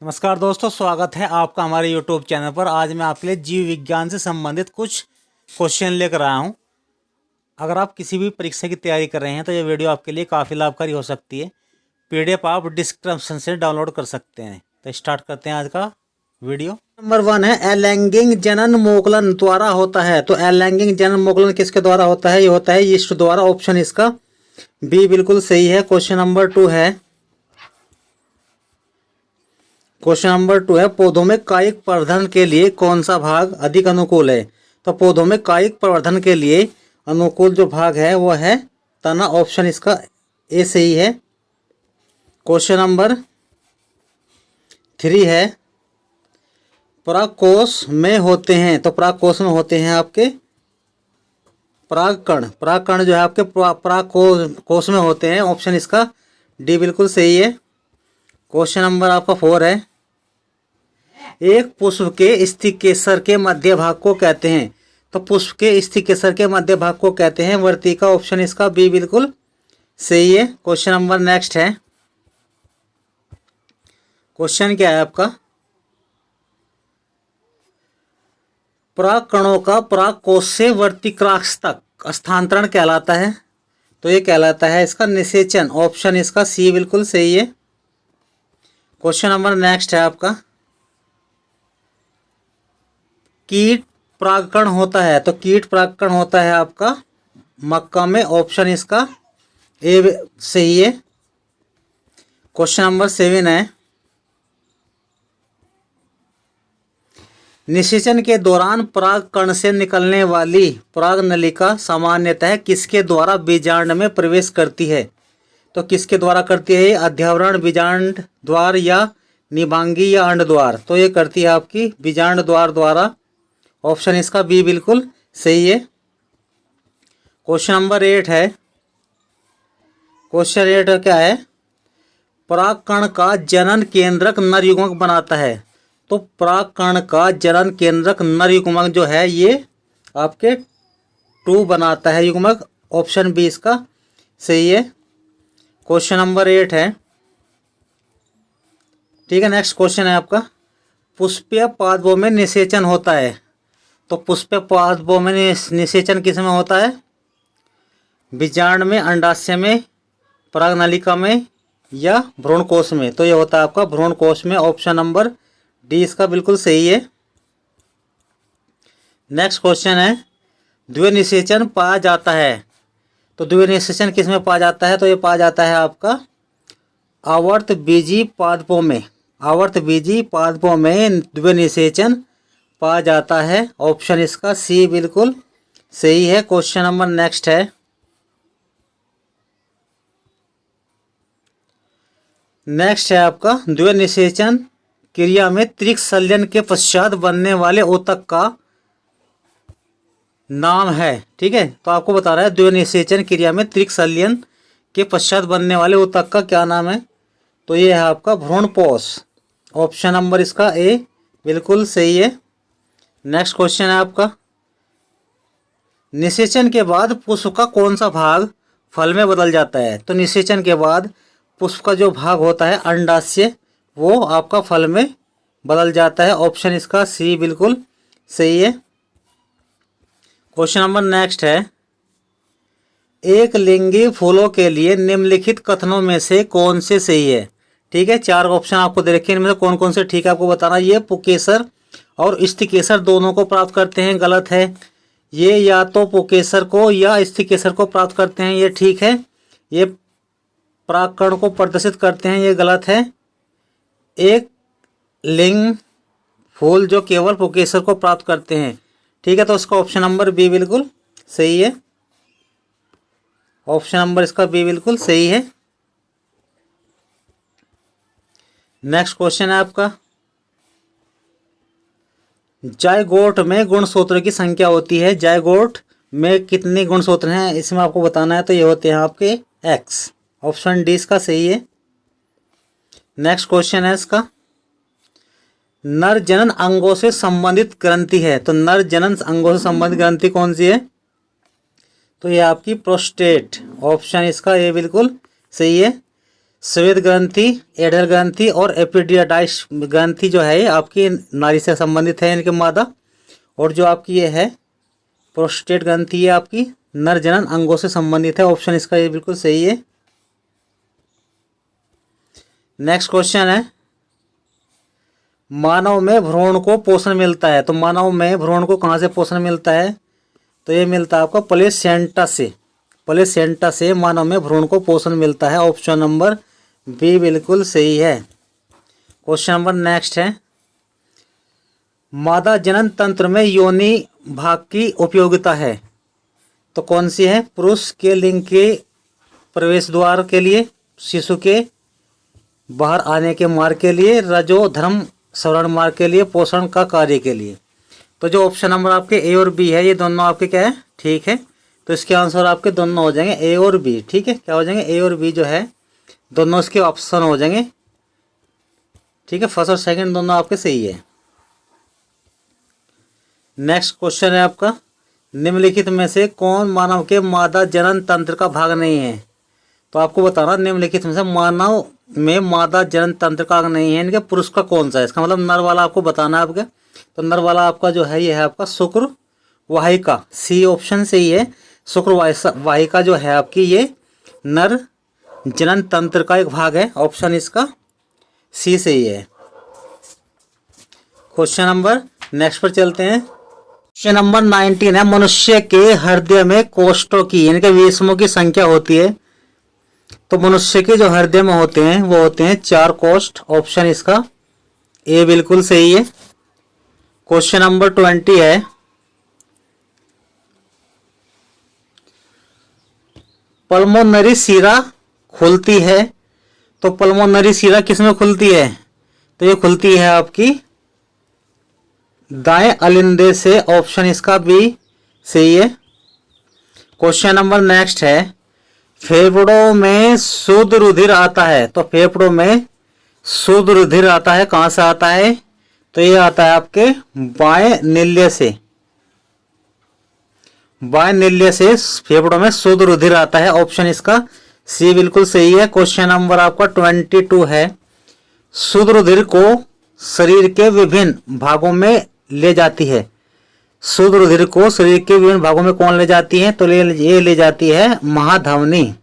नमस्कार दोस्तों, स्वागत है आपका हमारे YouTube चैनल पर। आज मैं आपके लिए जीव विज्ञान से संबंधित कुछ क्वेश्चन लेकर आया हूं। अगर आप किसी भी परीक्षा की तैयारी कर रहे हैं तो ये वीडियो आपके लिए काफ़ी लाभकारी हो सकती है। PDF आप डिस्क्रिप्शन से डाउनलोड कर सकते हैं। तो स्टार्ट करते हैं आज का वीडियो। नंबर 1 है अलैंगिक जनन मोकलन द्वारा होता है। तो अलैंगिक जनन मोकलन किसके द्वारा होता है? ये होता है यीस्ट द्वारा। ऑप्शन इसका बी बिल्कुल सही है। क्वेश्चन नंबर 2 है पौधों में कायिक प्रवर्धन के लिए कौन सा भाग अधिक अनुकूल है? तो पौधों में कायिक प्रवर्धन के लिए अनुकूल जो भाग है वो है तना। ऑप्शन इसका ए सही है। क्वेश्चन नंबर 3 है परागकोश में होते हैं। तो परागकोश में होते हैं आपके परागकण। परागकण जो है आपके परागकोश में होते हैं। ऑप्शन इसका डी बिल्कुल सही है। क्वेश्चन नंबर आपका 4 है एक पुष्प के स्थिकेसर के मध्य भाग को कहते हैं। तो पुष्प के स्थिकेसर के मध्य भाग को कहते हैं वर्तिका। ऑप्शन इसका बी बिल्कुल सही है। क्वेश्चन नंबर नेक्स्ट है। क्वेश्चन क्या है आपका? परागकणों का परागकोश से वर्तिकाक्ष तक स्थानांतरण कहलाता है। तो ये कहलाता है इसका निषेचन। ऑप्शन इसका सी बिल्कुल सही है। क्वेश्चन नंबर नेक्स्ट है आपका कीट परागकण होता है। तो कीट परागकण होता है आपका मक्का में। ऑप्शन इसका ए सही है। क्वेश्चन नंबर 7 है निषेचन के दौरान परागकण से निकलने वाली पराग नलिका सामान्यतः किसके द्वारा बीजांड में प्रवेश करती है? तो किसके द्वारा करती है? अध्यावरण, बीजांड द्वार या निभांगी या अंड द्वार? तो ये करती है आपकी बीजांड द्वार द्वारा। ऑप्शन इसका बी बिल्कुल सही है। क्वेश्चन नंबर 8 है। क्वेश्चन 8 क्या है? परागकण का जनन केंद्रक नर युग्मक बनाता है। तो परागकण का जनन केंद्रक नर युग्मक जो है ये आपके 2 बनाता है युग्मक। ऑप्शन बी इसका सही है। क्वेश्चन नंबर 8 है। ठीक है, नेक्स्ट क्वेश्चन है आपका पुष्पीय पादपों में निषेचन होता है। तो पुष्पीय पादपों में निषेचन किस में होता है? बीजांड में, अंडाशय में, परागनलिका में या भ्रूणकोश में? तो ये होता है आपका भ्रूणकोश में। ऑप्शन नंबर डी इसका बिल्कुल सही है। नेक्स्ट क्वेश्चन है द्वितीय निषेचन पाया जाता है। तो द्वितीय निषेचन किस में पाया जाता है? तो ये पाया जाता है आपका आवर्त बीजी पादपों में। आवर्त बीजी पादपों में द्वितीय निषेचन पाया जाता है। ऑप्शन इसका सी बिल्कुल सही है। क्वेश्चन नंबर नेक्स्ट है आपका द्वितीय निषेचन क्रिया में त्रिक संलयन के पश्चात बनने वाले ऊतक का नाम है। ठीक है, तो आपको बता रहा है द्वितीय निषेचन क्रिया में त्रिक संलयन के पश्चात बनने वाले ऊतक का क्या नाम है? तो ये है आपका भ्रूणपोष। ऑप्शन नंबर इसका ए बिल्कुल सही है। नेक्स्ट क्वेश्चन है आपका निषेचन के बाद पुष्प का कौन सा भाग फल में बदल जाता है? तो निषेचन के बाद पुष्प का जो भाग होता है अंडाशय वो आपका फल में बदल जाता है। ऑप्शन इसका सी बिल्कुल सही है। क्वेश्चन नंबर नेक्स्ट है एक लिंगी फूलों के लिए निम्नलिखित कथनों में से कौन से सही है? ठीक है, 4 ऑप्शन आपको दे रखे हैं, इनमें से कौन कौन से ठीक है आपको बताना। ये पुकेसर और स्थिकेसर दोनों को प्राप्त करते हैं, गलत है। ये या तो पुकेसर को या स्थिकेसर को प्राप्त करते हैं, ये ठीक है। ये परागकण को प्रदर्शित करते हैं, ये गलत है। एक लिंग फूल जो केवल पुकेसर को प्राप्त करते हैं, ठीक है, तो उसका ऑप्शन नंबर बी बिल्कुल सही है। ऑप्शन नंबर इसका बी बिल्कुल सही है। नेक्स्ट क्वेश्चन है आपका जायगोट में गुणसूत्र की संख्या होती है। जायगोट में कितने गुणसूत्र हैं इसमें आपको बताना है। तो ये होते हैं आपके एक्स। ऑप्शन डी इसका सही है। नेक्स्ट क्वेश्चन है इसका नर जनन अंगों से संबंधित ग्रंथि है। तो नर जनन अंगों से संबंधित ग्रंथि कौन सी है? तो ये आपकी प्रोस्टेट। ऑप्शन इसका ए बिल्कुल सही है। श्वेत ग्रंथि, एडर ग्रंथि और एपिडिडाइस ग्रंथि जो है आपकी नारी से संबंधित है, इनके मादा। और जो आपकी ये है प्रोस्टेट ग्रंथि, ये आपकी नर जनन अंगों से संबंधित है। ऑप्शन इसका ये बिल्कुल सही है। नेक्स्ट क्वेश्चन है, मानव में भ्रूण को पोषण मिलता है। तो मानव में भ्रूण को कहाँ से पोषण मिलता है? तो ये मिलता है आपका प्लेसेंटा से। प्लेसेंटा से मानव में भ्रूण को पोषण मिलता है। ऑप्शन नंबर बी बिल्कुल सही है। क्वेश्चन नंबर नेक्स्ट है, मादा जनन तंत्र में योनि भाग की उपयोगिता है। तो कौन सी है? पुरुष के लिंग के प्रवेश द्वार के लिए, शिशु के बाहर आने के मार्ग के लिए, रजोधर्म सवर्ण मार्ग के लिए, पोषण का कार्य के लिए। तो जो ऑप्शन नंबर आपके ए और बी है, ये दोनों आपके क्या है? ठीक है। तो इसके आंसर आपके दोनों हो जाएंगे ए और बी। ठीक है, क्या हो जाएंगे? ए और बी जो है दोनों इसके ऑप्शन हो जाएंगे। ठीक है, फर्स्ट और सेकंड दोनों आपके सही है। नेक्स्ट क्वेश्चन है आपका, निम्नलिखित में से कौन मानव के मादा जनन तंत्र का भाग नहीं है? तो आपको बताना निम्नलिखित में से मानव में मादा जनन तंत्र का भाग नहीं है, इनके पुरुष का कौन सा है? इसका मतलब नर वाला आपको बताना है आपके। तो नर वाला आपका जो है ये है आपका शुक्र वाहिका, सी ऑप्शन सही है। शुक्र वाहिका जो है आपकी ये नर जनन तंत्र का एक भाग है। ऑप्शन इसका सी सही है। क्वेश्चन नंबर नेक्स्ट पर चलते हैं। क्वेश्चन नंबर 19 है, मनुष्य के हृदय में कोष्ठों की यानी कि विषमों की संख्या होती है। तो मनुष्य के जो हृदय में होते हैं वो होते हैं 4 कोष्ठ। ऑप्शन इसका ए बिल्कुल सही है। क्वेश्चन नंबर 20 है, पल्मोनरी शिरा खुलती है। तो पल्मोनरी शिरा किसमें खुलती है? तो ये खुलती है आपकी दाएं अलिंदे से। ऑप्शन इसका बी सही है। क्वेश्चन नंबर नेक्स्ट है, फेफड़ों में शुद्ध रुधिर आता है। तो फेफड़ों में शुद्ध रुधिर आता है, कहां से आता है? तो ये आता है आपके बाएं नील्य से। बाएं नील्य से फेफड़ों में शुद्ध रुधिर आता है। ऑप्शन इसका सी बिल्कुल सही है। क्वेश्चन नंबर आपका 22 है, शुद्ध रुधिर को शरीर के विभिन्न भागों में ले जाती है। शुद्ध रुधिर को शरीर के विभिन्न भागों में कौन ले जाती है? तो ये ले जाती है महाधमनी।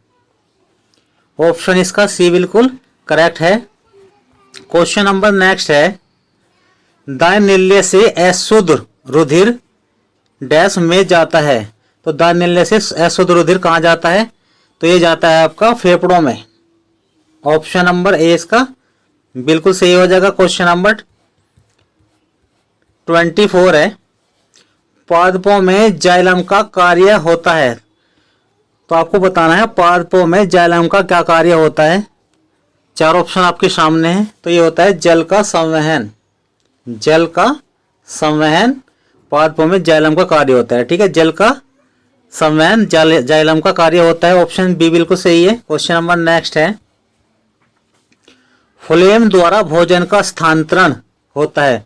ऑप्शन इसका सी बिल्कुल करेक्ट है। क्वेश्चन नंबर नेक्स्ट है, दाएं नील्य से अशुद्ध रुधिर डैश में जाता है। तो दाएं नील्य से अशुद्ध रुधिर कहाँ जाता है? तो ये जाता है आपका फेफड़ों में। ऑप्शन नंबर ए इसका बिल्कुल सही हो जाएगा। क्वेश्चन नंबर 24 है, पादपों में जाइलम का कार्य होता है। तो आपको बताना है पादपों में जाइलम का क्या कार्य होता है। 4 ऑप्शन आपके सामने हैं। तो ये होता है जल का संवहन। जल का संवहन पादपों में जाइलम का कार्य होता है। ठीक है, जल का संवहन जाइलम का कार्य होता है। ऑप्शन बी बिल्कुल सही है। क्वेश्चन नंबर नेक्स्ट है, फ्लोएम द्वारा भोजन का स्थानांतरण होता है।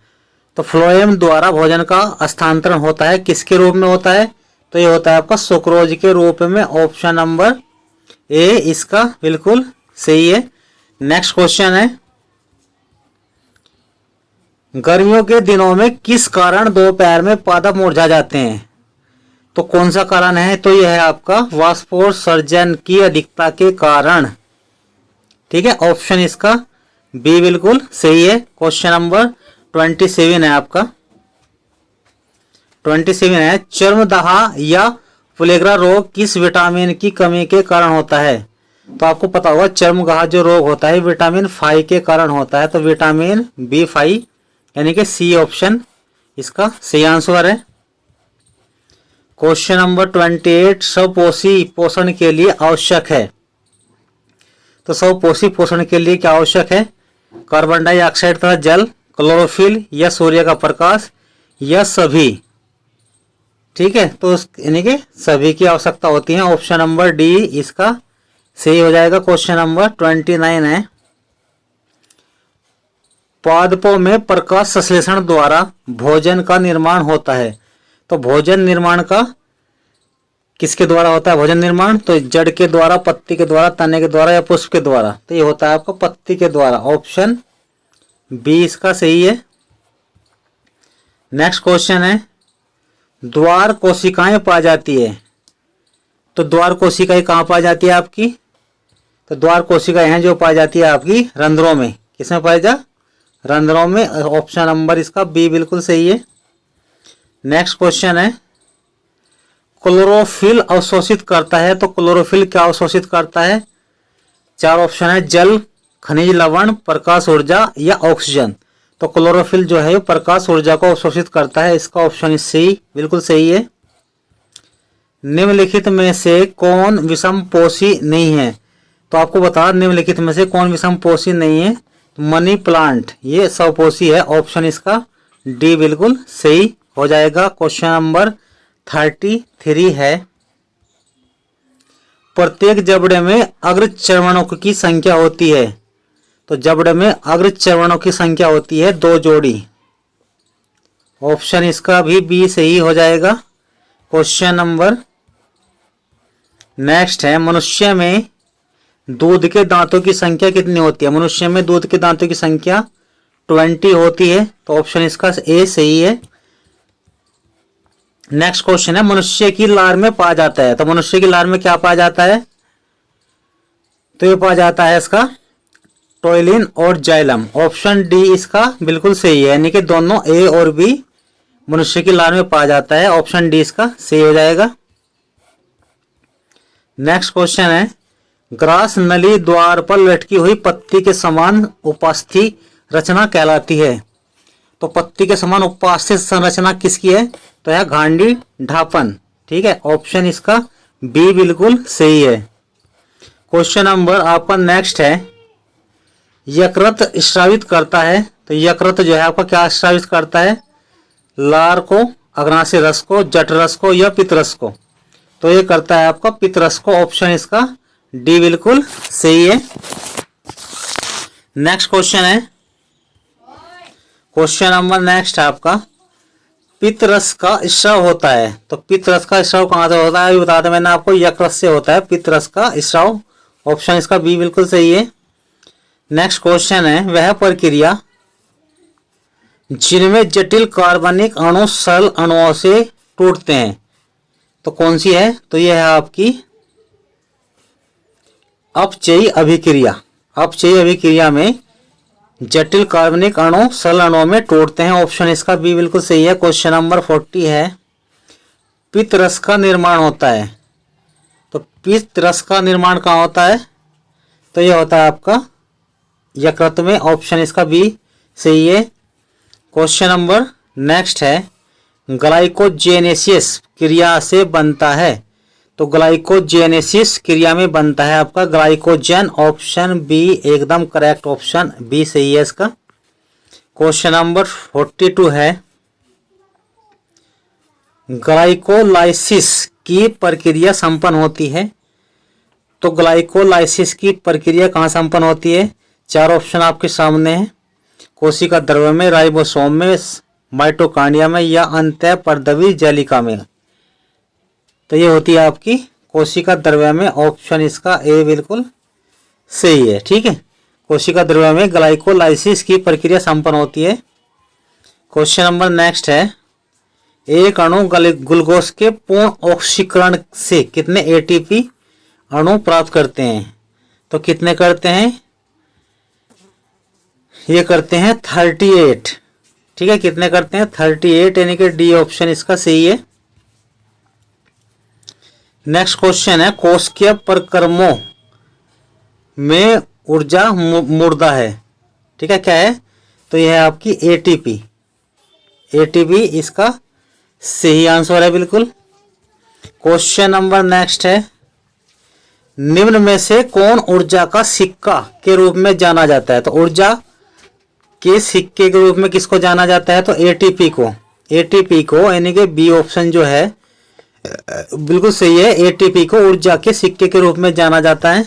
तो फ्लोएम द्वारा भोजन का स्थानांतरण होता है, किसके रूप में होता है? तो ये होता है आपका सुक्रोज के रूप में। ऑप्शन नंबर ए इसका बिल्कुल सही है। नेक्स्ट क्वेश्चन है, गर्मियों के दिनों में किस कारण दोपहर में पादप मुरझा जाते हैं? तो कौन सा कारण है? तो यह है आपका वाष्पोत्सर्जन की अधिकता के कारण। ठीक है, ऑप्शन इसका बी बिल्कुल सही है। क्वेश्चन नंबर 27 है आपका। 27 है, चर्मदाह या पुलेग्रा रोग किस विटामिन की कमी के कारण होता है? तो आपको पता होगा चर्मगाह जो रोग होता है विटामिन 5 के कारण होता है। तो विटामिन B5 यानी कि सी ऑप्शन इसका सही आंसर है। क्वेश्चन नंबर 28, स्वपोषी पोषण के लिए आवश्यक है। तो स्वपोषी पोषण के लिए क्या आवश्यक है? कार्बन डाइऑक्साइड तथा जल, क्लोरोफिल या सूर्य का प्रकाश या सभी। ठीक है, तो यानी कि सभी की आवश्यकता होती है। ऑप्शन नंबर डी इसका सही हो जाएगा। क्वेश्चन नंबर 29 है, पादपों में प्रकाश संश्लेषण द्वारा भोजन का निर्माण होता है। तो भोजन निर्माण का किसके द्वारा होता है भोजन निर्माण? तो जड़ के द्वारा, पत्ती के द्वारा, तने के द्वारा या पुष्प के द्वारा? तो ये होता है आपका पत्ती के द्वारा। ऑप्शन बी इसका सही है। नेक्स्ट क्वेश्चन है, द्वार कोशिकाएं पाई जाती है। तो द्वार कोशिकाएं कहाँ पाई जाती है आपकी? तो द्वार कोशिकाएं हैं जो पाई जाती है आपकी रंध्रों में। किसमें पाई जा? रंध्रों में। ऑप्शन नंबर इसका बी बिल्कुल सही है। नेक्स्ट क्वेश्चन है, क्लोरोफिल अवशोषित करता है। तो क्लोरोफिल क्या अवशोषित करता है? 4 ऑप्शन है, जल, खनिज लवण, प्रकाश ऊर्जा या ऑक्सीजन। तो क्लोरोफिल जो है प्रकाश ऊर्जा को अवशोषित करता है। इसका ऑप्शन सी बिल्कुल सही है। निम्नलिखित में से कौन विषमपोषी नहीं है? तो आपको बता, निम्नलिखित में से कौन विषमपोषी नहीं है? मनी प्लांट ये स्वपोषी है। ऑप्शन इसका डी बिल्कुल सही हो जाएगा। क्वेश्चन नंबर 33 है, प्रत्येक जबड़े में अग्रचर्वणों की संख्या होती है। तो जबड़े में अग्रचर्वणों की संख्या होती है 2 जोड़ी। ऑप्शन इसका भी बी सही हो जाएगा। क्वेश्चन नंबर नेक्स्ट है, मनुष्य में दूध के दांतों की संख्या कितनी होती है? मनुष्य में दूध के दांतों की संख्या 20 होती है। तो ऑप्शन इसका ए सही है। नेक्स्ट क्वेश्चन है, मनुष्य की लार में पाया जाता है। तो मनुष्य की लार में क्या पाया जाता है? तो ये पाया जाता है इसका टॉयलिन और जाइलम। ऑप्शन डी इसका बिल्कुल सही है, यानी कि दोनों ए और बी मनुष्य की लार में पाया जाता है। ऑप्शन डी इसका सही हो जाएगा। नेक्स्ट क्वेश्चन है, ग्रास नली द्वार पर लटकी हुई पत्ती के समान उपास्थि रचना कहलाती है। तो पत्ती के समान उपास्थि संरचना किसकी है? तो है घांडी ढापन। ठीक है, ऑप्शन इसका बी बिल्कुल सही है। क्वेश्चन नंबर आपका नेक्स्ट है, यकृत स्रावित करता है। तो यकृत जो है आपका क्या स्रावित करता है? लार को, अग्नाशय रस को, जठरस को या पित्तरस को? तो ये करता है आपका पित्तरस को। ऑप्शन इसका डी बिल्कुल सही है। नेक्स्ट क्वेश्चन है, क्वेश्चन नंबर नेक्स्ट है आपका, पित्तरस का स्राव होता है। तो पित्तरस का स्राव कहाँ से होता है? बता दें मैंने आपको, यकृत से होता है पित्तरस का स्राव। ऑप्शन इसका बी बिल्कुल सही है। नेक्स्ट क्वेश्चन है, वह प्रक्रिया जिनमें जटिल कार्बनिक अणु सरल अणुओं से टूटते हैं, तो कौन सी है? तो यह है आपकी अपचयी अभिक्रिया। अपचयी अभिक्रिया में जटिल कार्बनिक अणु सरल अणुओं में टूटते हैं। ऑप्शन इसका बी बिल्कुल सही है। क्वेश्चन नंबर 40 है, पित्तरस का निर्माण होता है। तो पित्तरस का निर्माण कहाँ होता है? तो यह होता है आपका यकृत में। ऑप्शन इसका बी सही है। क्वेश्चन नंबर नेक्स्ट है, ग्लाइकोजेनेसिस क्रिया से बनता है। तो ग्लाइकोजेनेसिस क्रिया में बनता है आपका ग्लाइकोजन। ऑप्शन बी एकदम करेक्ट, ऑप्शन बी सही है इसका। क्वेश्चन नंबर 42 है, ग्लाइकोलाइसिस की प्रक्रिया संपन्न होती है। तो ग्लाइकोलाइसिस की प्रक्रिया कहाँ संपन्न होती है? 4 ऑप्शन आपके सामने है, कोशिका द्रव्य में, राइबोसोम में, माइटोकांड्रिया में या अंतःपरदवी जालिका में। तो ये होती है आपकी कोशिका द्रव्य में। ऑप्शन इसका ए बिल्कुल सही है। ठीक है, कोशिका द्रव्य में ग्लाइकोलाइसिस की प्रक्रिया संपन्न होती है। क्वेश्चन नंबर नेक्स्ट है, एक अणु ग्लूकोज के पूर्ण ऑक्सीकरण से कितने एटीपी अणु प्राप्त करते हैं? तो कितने करते हैं? ये करते हैं 38। ठीक है, कितने करते हैं? 38, यानी कि डी ऑप्शन इसका सही है। नेक्स्ट क्वेश्चन है, कोशिकीय प्रक्रमों में ऊर्जा मुर्दा है। ठीक है, क्या है? तो यह है आपकी एटीपी। एटीपी इसका सही आंसर है बिल्कुल। क्वेश्चन नंबर नेक्स्ट है, निम्न में से कौन ऊर्जा का सिक्का के रूप में जाना जाता है? तो ऊर्जा के सिक्के के रूप में किसको जाना जाता है? तो एटीपी को। एटीपी को, यानी कि बी ऑप्शन जो है बिल्कुल सही है। एटीपी को ऊर्जा के सिक्के के रूप में जाना जाता है।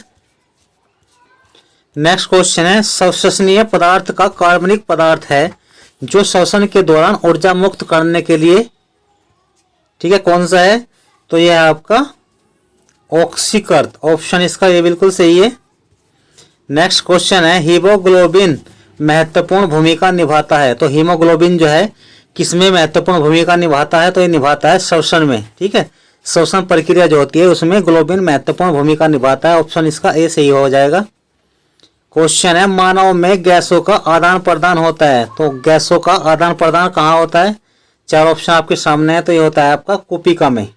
नेक्स्ट क्वेश्चन है, श्वसनीय पदार्थ का कार्बनिक पदार्थ है जो श्वसन के दौरान ऊर्जा मुक्त करने के लिए, ठीक है, कौन सा है? तो यह है आपका ऑक्सीकर्त, ऑप्शन इसका ये बिल्कुल सही है। नेक्स्ट क्वेश्चन है हीमोग्लोबिन महत्वपूर्ण भूमिका निभाता है। तो हीमोग्लोबिन जो है किसमें महत्वपूर्ण भूमिका निभाता है? तो ये निभाता है श्वसन में। ठीक है, श्वसन प्रक्रिया जो होती है उसमें ग्लोबिन महत्वपूर्ण भूमिका निभाता है। ऑप्शन इसका ए सही हो जाएगा। क्वेश्चन है मानव में गैसों का आदान प्रदान होता है। तो गैसों का आदान प्रदान कहाँ होता है? चार ऑप्शन आपके सामने है। तो ये होता है आपका कुपिका में।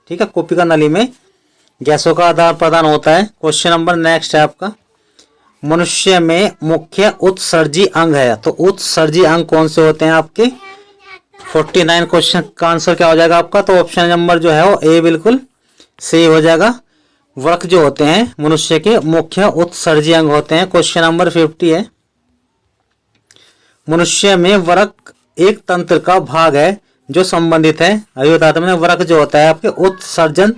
ठीक है, कुपिका नली में गैसों का आदान प्रदान होता है। क्वेश्चन नंबर नेक्स्ट है आपका, मनुष्य में मुख्य उत्सर्जी अंग है। तो उत्सर्जी अंग कौन से होते हैं आपके? 49 क्वेश्चन का आंसर क्या हो जाएगा आपका? तो ऑप्शन नंबर जो है वो ए बिल्कुल सही हो जाएगा। वृक्क जो होते हैं मनुष्य के मुख्य उत्सर्जी अंग होते हैं। क्वेश्चन नंबर 50 है, मनुष्य में वृक्क एक तंत्र का भाग है जो संबंधित है। अभी बताया था मैंने, वृक्क जो होता है आपके उत्सर्जन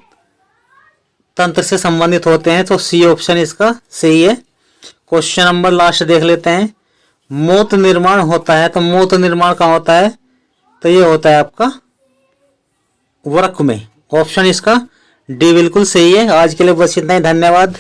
तंत्र से संबंधित होते हैं। तो सी ऑप्शन इसका सही है। क्वेश्चन नंबर लास्ट देख लेते हैं, मूत्र निर्माण होता है। तो मूत्र निर्माण कहाँ होता है? तो ये होता है आपका वृक्क में। ऑप्शन इसका डी बिल्कुल सही है। आज के लिए बस इतना ही, धन्यवाद।